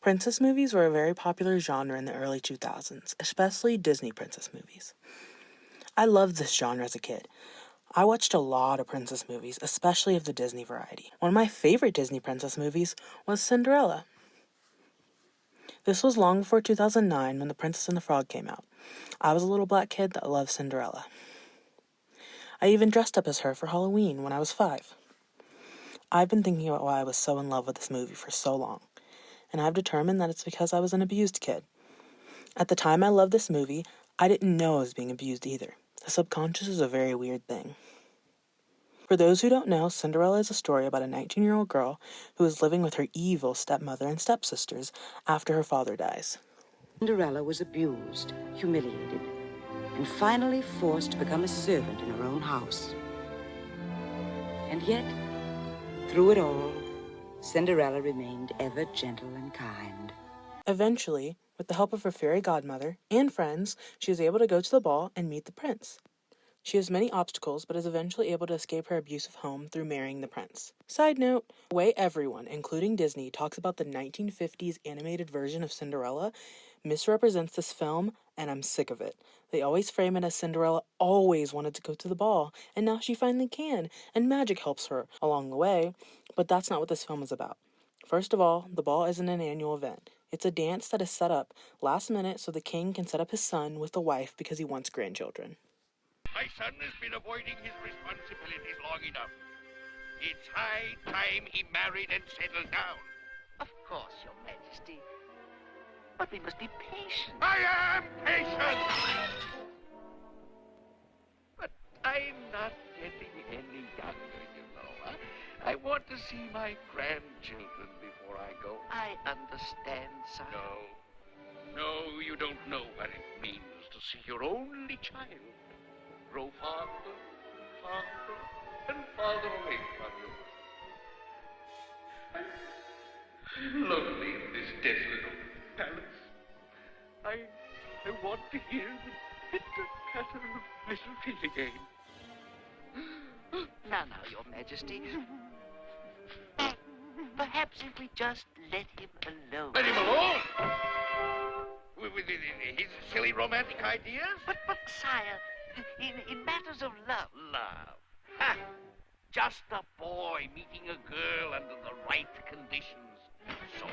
Princess movies were a very popular genre in the early 2000s, especially Disney princess movies. I loved this genre as a kid. I watched a lot of princess movies, especially of the Disney variety. One of my favorite Disney princess movies was Cinderella. This was long before 2009 when The Princess and the Frog came out. I was a little black kid that loved Cinderella. I even dressed up as her for Halloween when I was 5. I've been thinking about why I was so in love with this movie for so long, and I've determined that it's because I was an abused kid. At the time I loved this movie, I didn't know I was being abused either. The subconscious is a very weird thing. For those who don't know, Cinderella is a story about a 19-year-old girl who is living with her evil stepmother and stepsisters after her father dies. Cinderella was abused, humiliated, and finally forced to become a servant in her own house. And yet, through it all, Cinderella remained ever gentle and kind. Eventually, with the help of her fairy godmother and friends, she is able to go to the ball and meet the prince. She has many obstacles, but is eventually able to escape her abusive home through marrying the prince. Side note, the way everyone, including Disney, talks about the 1950s animated version of Cinderella misrepresents this film, and I'm sick of it. They always frame it as Cinderella always wanted to go to the ball, and now she finally can, and magic helps her along the way, but that's not what this film is about. First of all, the ball isn't an annual event. It's a dance that is set up last minute so the king can set up his son with the wife because he wants grandchildren. My son has been avoiding his responsibilities long enough. It's high time he married and settled down. Of course, Your Majesty. But we must be patient. I am patient! But I'm not getting any younger, you know. I want to see my grandchildren before I go. I understand, sire. No, you don't know what it means to see your only child grow farther, farther, and farther away from you. I'm lonely in this desolate old palace. I want to hear the pitter-patter of my feet again. Now, Your Majesty. Perhaps if we just let him alone. Let him alone? With his silly romantic ideas? But sire, in matters of love. Ha! Just a boy meeting a girl under the right conditions. So,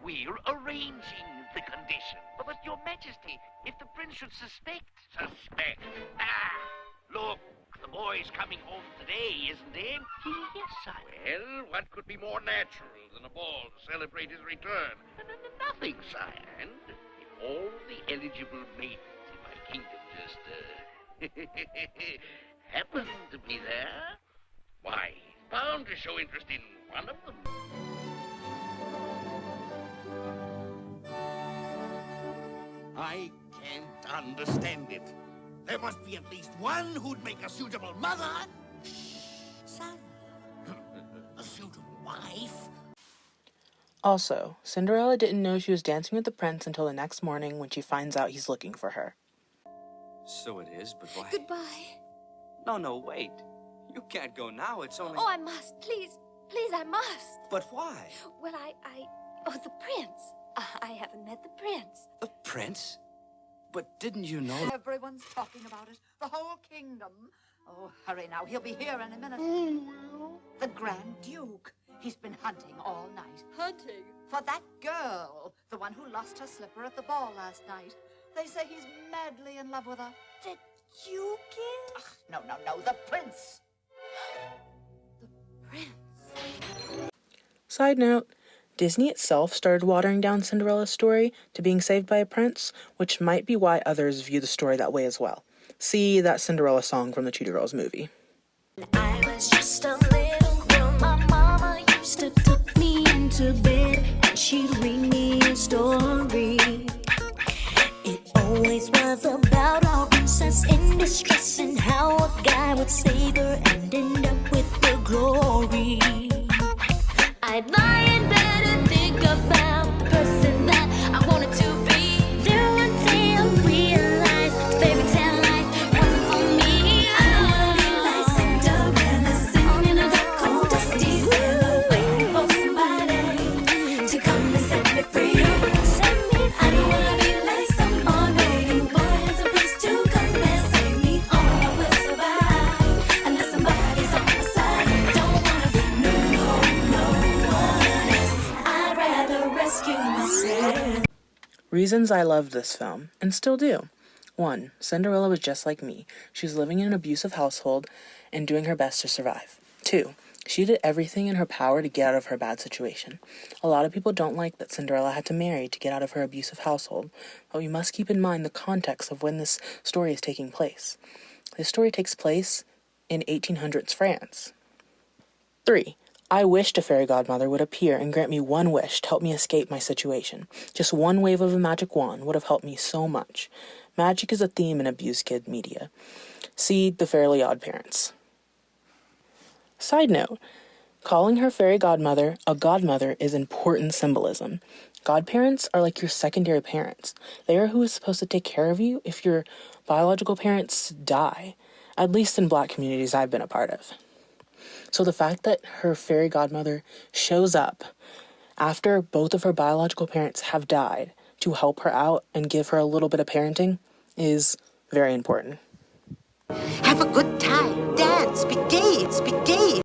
we're arranging the conditions. But Your Majesty, if the prince should suspect... Suspect? Look, the boy's coming home today, isn't he? Yes, sire. Well, what could be more natural than a ball to celebrate his return? Nothing, sire. And if all the eligible maidens in my kingdom just, happen to be there, why, he's bound to show interest in one of them. I can't understand it. There must be at least one who'd make a suitable mother. Son. A suitable wife. Also, Cinderella didn't know she was dancing with the prince until the next morning when she finds out he's looking for her. So it is, but why? Goodbye. No, wait. You can't go now, it's only... Oh, I must. Please, I must. But why? Well, Oh, the prince. I haven't met the prince. The prince? But didn't you know... Everyone's talking about it. The whole kingdom. Oh, hurry now. He'll be here in a minute. The Grand Duke. He's been hunting all night. Hunting? For that girl. The one who lost her slipper at the ball last night. They say he's madly in love with her. The Duke is? No. The prince. The prince. Side note, Disney itself started watering down Cinderella's story to being saved by a prince, which might be why others view the story that way as well. See that Cinderella song from the Cheetah Girls movie. I was just a little girl, my mama used to tuck me into bed, and she'd read me a story. It always was about a princess in distress and how a guy would save her and end up with the glory. I'd lie in bed and think about the person that I wanted to be. Then one day I realized fairy tale life wasn't for me. I wanna be like Cinderella, Reasons I loved this film, and still do. 1. Cinderella was just like me. She was living in an abusive household and doing her best to survive. 2. She did everything in her power to get out of her bad situation. A lot of people don't like that Cinderella had to marry to get out of her abusive household, but we must keep in mind the context of when this story is taking place. This story takes place in 1800s France. 3. I wished a fairy godmother would appear and grant me one wish to help me escape my situation. Just one wave of a magic wand would have helped me so much. Magic is a theme in abused kid media. See the Fairly OddParents. Side note, calling her fairy godmother a godmother is important symbolism. Godparents are like your secondary parents. They are who is supposed to take care of you if your biological parents die, at least in Black communities I've been a part of. So the fact that her fairy godmother shows up after both of her biological parents have died to help her out and give her a little bit of parenting is very important. Have a good time. Dance. Be gay. Be gay.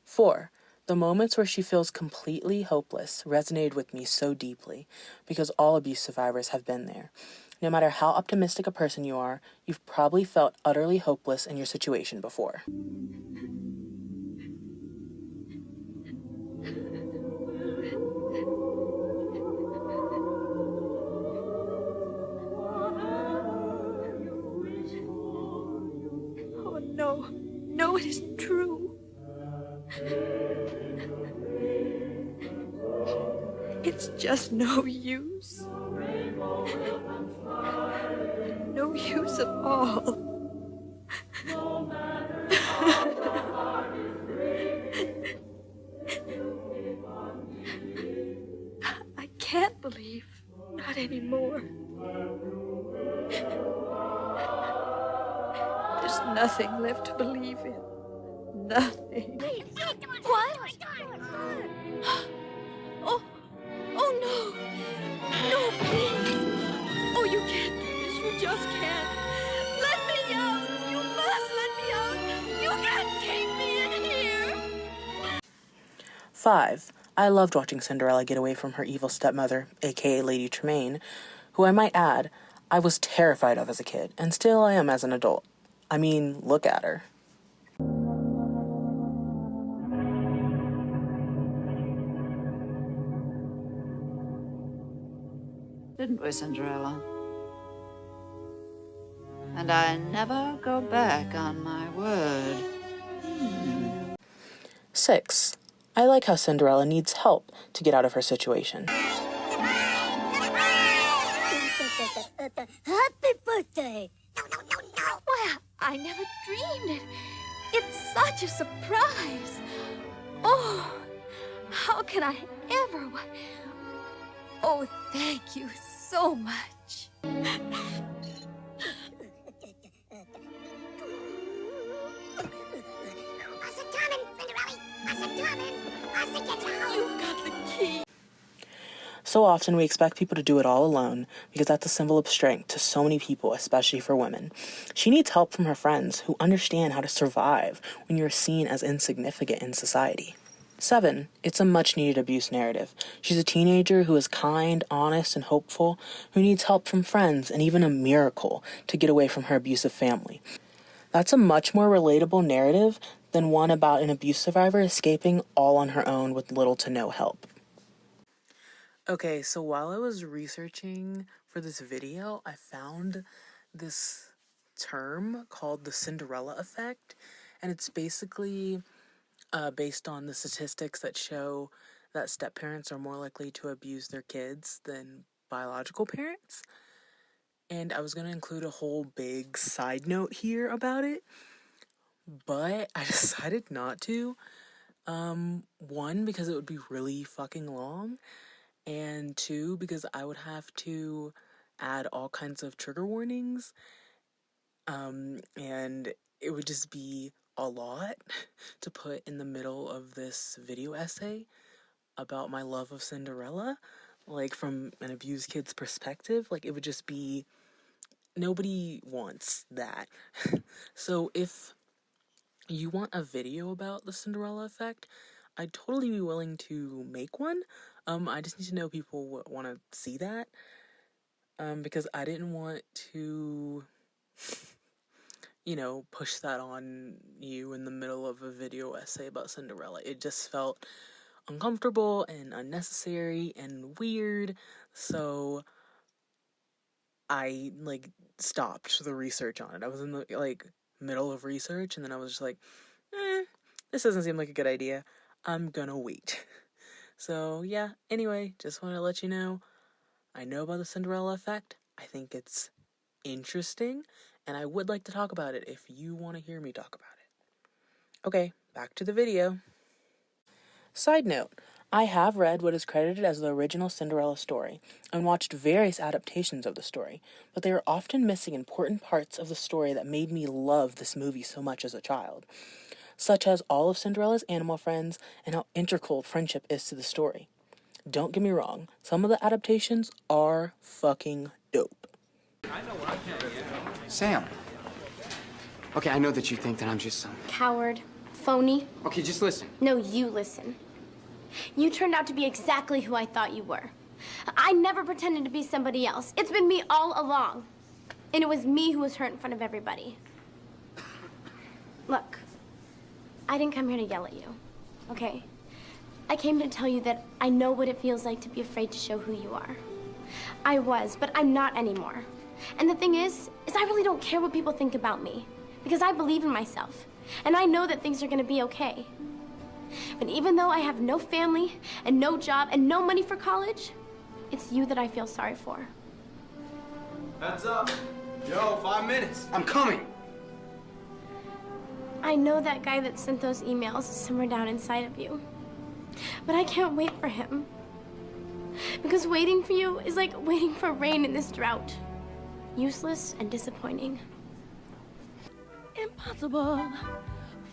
4. The moments where she feels completely hopeless resonated with me so deeply because all abuse survivors have been there. No matter how optimistic a person you are, you've probably felt utterly hopeless in your situation before. Oh, no. No, it isn't true. It's just no use. No use at all. I can't believe. Not anymore. There's nothing left to believe in. Nothing. What? Oh no! No, please! Oh, you can't do this. You just can't. Let me out! You must let me out! You can't keep me in here! 5. I loved watching Cinderella get away from her evil stepmother, aka Lady Tremaine, who I might add, I was terrified of as a kid, and still I am as an adult. I mean, look at her. Didn't we, Cinderella? And I never go back on my word. 6. I like how Cinderella needs help to get out of her situation. Happy birthday! No. Well, I never dreamed it. It's such a surprise. Oh, how can I ever... Oh, thank you so much. You've got the key. So often we expect people to do it all alone because that's a symbol of strength to so many people, especially for women. She needs help from her friends who understand how to survive when you're seen as insignificant in society. 7. It's a much-needed abuse narrative. She's a teenager who is kind, honest, and hopeful, who needs help from friends and even a miracle to get away from her abusive family. That's a much more relatable narrative than one about an abuse survivor escaping all on her own with little to no help. Okay, so while I was researching for this video, I found this term called the Cinderella effect, and it's basically based on the statistics that show that step-parents are more likely to abuse their kids than biological parents. And I was going to include a whole big side note here about it, but I decided not to. 1, because it would be really fucking long, and 2, because I would have to add all kinds of trigger warnings, and it would just be a lot to put in the middle of this video essay about my love of Cinderella, like from an abused kid's perspective. Like, it would just be, nobody wants that. So if you want a video about the Cinderella effect, I'd totally be willing to make one. I just need to know people want to see that. because I didn't want to, push that on you in the middle of a video essay about Cinderella. It just felt uncomfortable and unnecessary and weird, so I, stopped the research on it. I was in the, middle of research, and then I was just like, this doesn't seem like a good idea. I'm gonna wait. So, yeah, anyway, just want to let you know, I know about the Cinderella effect. I think it's interesting, and I would like to talk about it if you want to hear me talk about it. Okay, back to the video. Side note, I have read what is credited as the original Cinderella story and watched various adaptations of the story, but they are often missing important parts of the story that made me love this movie so much as a child, such as all of Cinderella's animal friends and how integral friendship is to the story. Don't get me wrong, some of the adaptations are fucking dope. Sam. Okay, I know that you think that I'm just some... Coward. Phony. Okay, just listen. No, you listen. You turned out to be exactly who I thought you were. I never pretended to be somebody else. It's been me all along. And it was me who was hurt in front of everybody. Look, I didn't come here to yell at you, okay? I came to tell you that I know what it feels like to be afraid to show who you are. I was, but I'm not anymore. And the thing is I really don't care what people think about me, because I believe in myself, and I know that things are gonna be okay. But even though I have no family, and no job, and no money for college, it's you that I feel sorry for. Heads up. Yo, 5 minutes. I'm coming. I know that guy that sent those emails is somewhere down inside of you. But I can't wait for him. Because waiting for you is like waiting for rain in this drought. Useless and disappointing. Impossible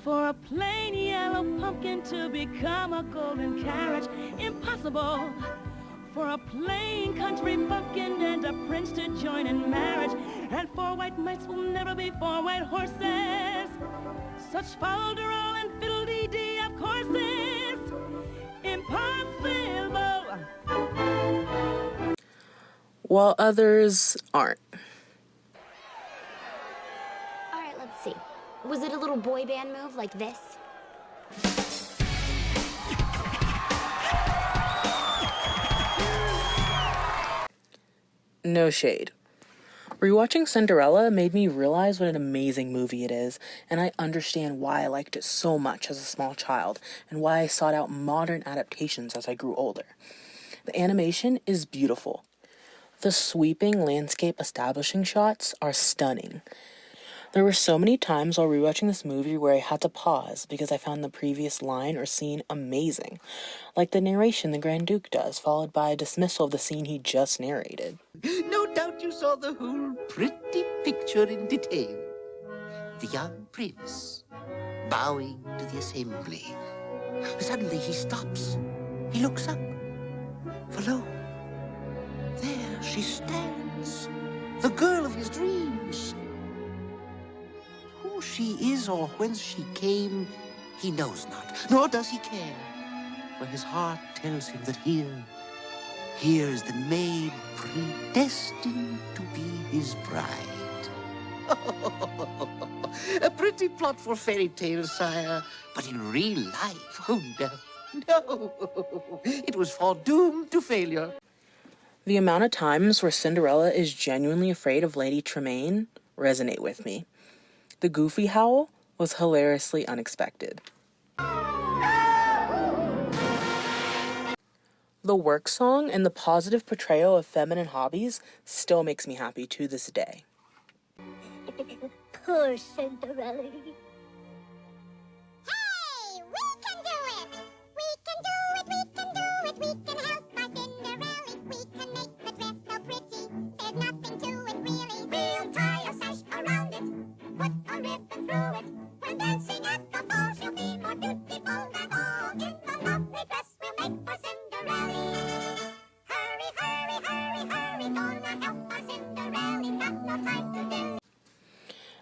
for a plain yellow pumpkin to become a golden carriage. Impossible for a plain country bumpkin and a prince to join in marriage. And 4 white mice will never be 4 white horses. Such folderol and fiddle-dee-dee of courses. Impossible. While others aren't. All right, let's see. Was it a little boy band move like this? No shade. Rewatching Cinderella made me realize what an amazing movie it is, and I understand why I liked it so much as a small child, and why I sought out modern adaptations as I grew older. The animation is beautiful. The sweeping landscape establishing shots are stunning. There were so many times while rewatching this movie where I had to pause because I found the previous line or scene amazing, like the narration the Grand Duke does, followed by a dismissal of the scene he just narrated. No doubt you saw the whole pretty picture in detail. The young prince bowing to the assembly. Suddenly he stops. He looks up. For lo, there she stands, the girl of his dreams. Who she is or whence she came, he knows not, nor does he care. For his heart tells him that here's the maid predestined to be his bride. A pretty plot for fairy tales, sire, but in real life, oh no, it was foredoomed to failure. The amount of times where Cinderella is genuinely afraid of Lady Tremaine resonate with me. The goofy howl was hilariously unexpected. The work song and the positive portrayal of feminine hobbies still makes me happy to this day. Poor Cinderella. Hey, we can do it! We can do it, we can do it, we can help my Cinderella. We can make the dress so pretty, there's nothing to it really. We'll tie a sash around it, put a ribbon through it. When dancing at the ball, she'll be more beautiful than all. In the lovely dress we'll make for Cinderella. Hurry, hurry, hurry, hurry, gonna help our Cinderella. Got no time to do.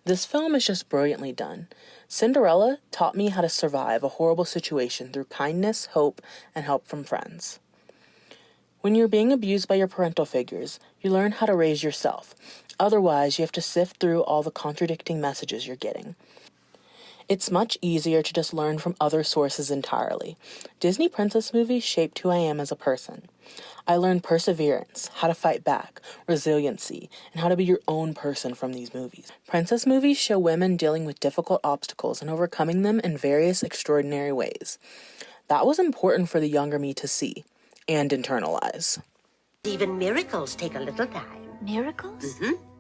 This film is just brilliantly done. Cinderella taught me how to survive a horrible situation through kindness, hope, and help from friends. When you're being abused by your parental figures, you learn how to raise yourself. Otherwise, you have to sift through all the contradicting messages you're getting. It's much easier to just learn from other sources entirely. Disney princess movies shaped who I am as a person. I learned perseverance, how to fight back, resiliency, and how to be your own person from these movies. Princess movies show women dealing with difficult obstacles and overcoming them in various extraordinary ways. That was important for the younger me to see and internalize. Even miracles take a little time. Miracles? Mm-hmm.